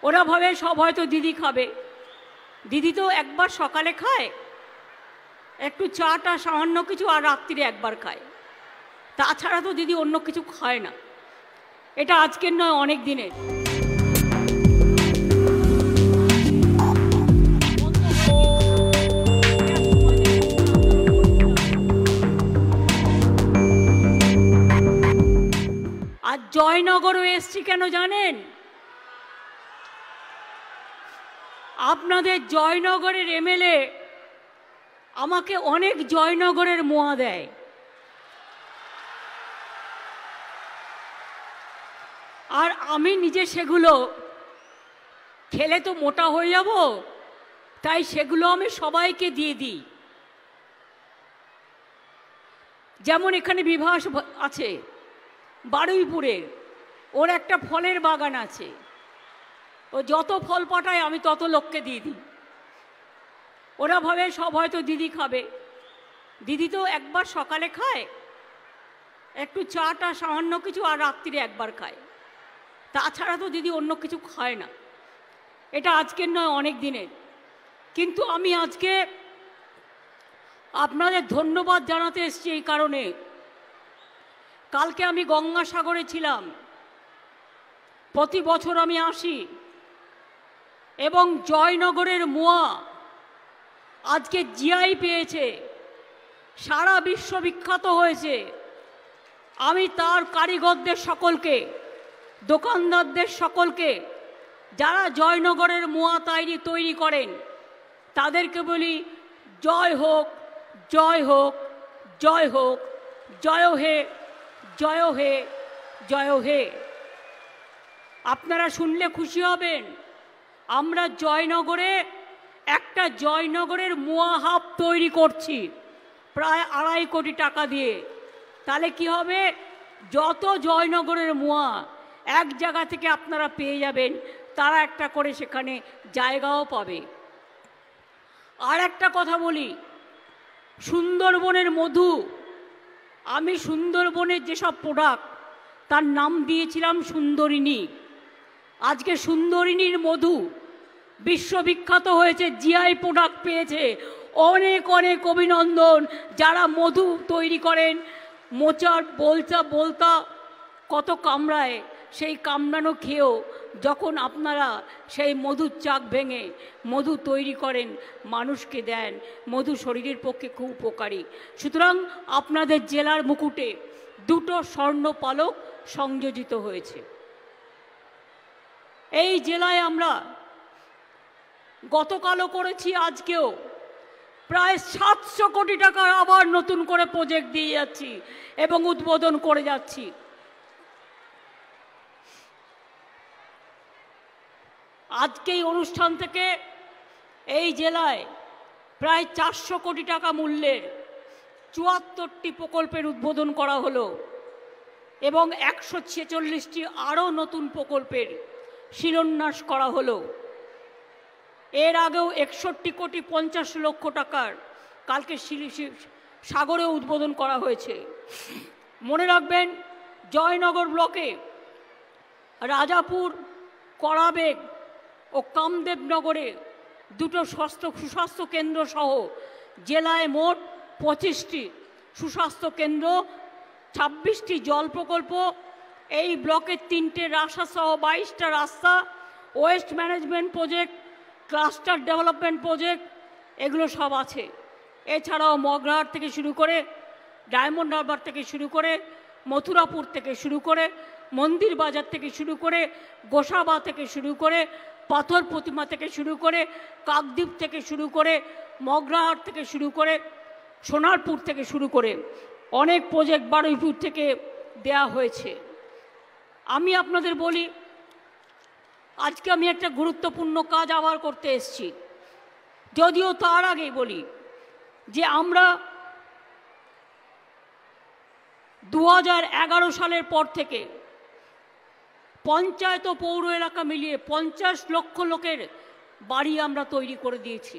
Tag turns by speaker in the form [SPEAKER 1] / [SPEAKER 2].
[SPEAKER 1] ওরা ভাবে সব হয়তো দিদি খাবে। দিদি তো একবার সকালে খায়, একটু চাটা সামান্য কিছু, আর রাত্রিরে একবার খায়। তাছাড়া তো দিদি অন্য কিছু খায় না। এটা আজকের নয়, অনেক দিনের। আর জয়নগরও এসছি কেন জানেন? আপনাদের জয়নগরের এমএলএ আমাকে অনেক জয়নগরের মোয়া দেয়। আর আমি নিজে সেগুলো খেলে তো মোটা হয়ে যাব, তাই সেগুলো আমি সবাইকে দিয়ে দিই। যেমন এখানে বিভাস আছে বারুইপুরের, ওর একটা ফলের বাগান আছে। ও যত ফল পাঠায় আমি তত লোককে দিয়ে দিই। ওরা ভাবে সব হয়তো দিদি খাবে। দিদি তো একবার সকালে খায়, একটু চাটা সামান্য কিছু, আর রাত্রিরে একবার খায়। তাছাড়া তো দিদি অন্য কিছু খায় না। এটা আজকের নয়, অনেক দিনের। কিন্তু আমি আজকে আপনাদের ধন্যবাদ জানাতে এসেছি এই কারণে, কালকে আমি গঙ্গাসাগরে ছিলাম। প্রতি বছর আমি আসি, এবং জয়নগরের মোয়া আজকে জিআই পেয়েছে, সারা বিশ্ববিখ্যাত হয়েছে। আমি তার কারিগরদের সকলকে, দোকানদারদের সকলকে, যারা জয়নগরের মোয়া তৈরি করেন, তাদেরকে বলি জয় হোক, জয় হোক, জয় হোক, জয় হে, জয় হে, জয় হে। আপনারা শুনলে খুশি হবেন, আমরা জয়নগরে একটা জয়নগরের মোয়া হাব তৈরি করছি প্রায় 2.5 কোটি টাকা দিয়ে। তাহলে কি হবে, যত জয়নগরের মোয়া এক জায়গা থেকে আপনারা পেয়ে যাবেন, তারা একটা করে সেখানে জায়গাও পাবে। আর একটা কথা বলি, সুন্দরবনের মধু, আমি সুন্দরবনের যেসব প্রোডাক্ট তার নাম দিয়েছিলাম সুন্দরিনী। আজকে সুন্দরিনীর মধু বিশ্ববিখ্যাত হয়েছে, জিআই প্রোডাক্ট পেয়েছে। অনেক অনেক অভিনন্দন যারা মধু তৈরি করেন। মোচার বলতা কত কামড়ায়, সেই কামড়ানো খেয়েও যখন আপনারা সেই মধুর চাক ভেঙে মধু তৈরি করেন, মানুষকে দেন, মধু শরীরের পক্ষে খুব উপকারী। সুতরাং আপনাদের জেলার মুকুটে 2টো স্বর্ণ পালক সংযোজিত হয়েছে। এই জেলায় আমরা গতকালও করেছি, আজকেও প্রায় 700 কোটি টাকা আবার নতুন করে প্রজেক্ট দিয়ে যাচ্ছি এবং উদ্বোধন করে যাচ্ছি। আজকে এই অনুষ্ঠান থেকে এই জেলায় প্রায় 400 কোটি টাকা মূল্যের 74টি প্রকল্পের উদ্বোধন করা হলো এবং 146টি আরও নতুন প্রকল্পের শিলান্যাস করা হলো। এর আগেও 61 কোটি 50 লক্ষ টাকার কালকে সাগরে উদ্বোধন করা হয়েছে। মনে রাখবেন, জয়নগর ব্লকে রাজাপুর, করাবেগ ও কামদেবনগরে 2টো সুস্বাস্থ্য কেন্দ্র সহ জেলায় মোট 25টি সুস্বাস্থ্য কেন্দ্র, 26টি জল প্রকল্প, এই ব্লকের 3টে রাস্তা সহ 22টা রাস্তা, waste management project, cluster development project, এগুলো সব আছে। এছাড়াও মগরাহাট থেকে শুরু করে, ডায়মন্ড হারবার থেকে শুরু করে, মথুরাপুর থেকে শুরু করে, মন্দির বাজার থেকে শুরু করে, গোসাবা থেকে শুরু করে, পাথর প্রতিমা থেকে শুরু করে, কাকদ্বীপ থেকে শুরু করে, মগরাহাট থেকে শুরু করে, সোনারপুর থেকে শুরু করে অনেক প্রজেক্ট বারুইপুর থেকে দেয়া হয়েছে। আমি আপনাদের বলি, আজকে আমি একটা গুরুত্বপূর্ণ কাজ আবার করতে এসেছি। যদিও তার আগেই বলি যে আমরা 2011 সালের পর থেকে পঞ্চায়েত ও পৌর এলাকা মিলিয়ে 50 লক্ষ লোকের বাড়ি আমরা তৈরি করে দিয়েছি।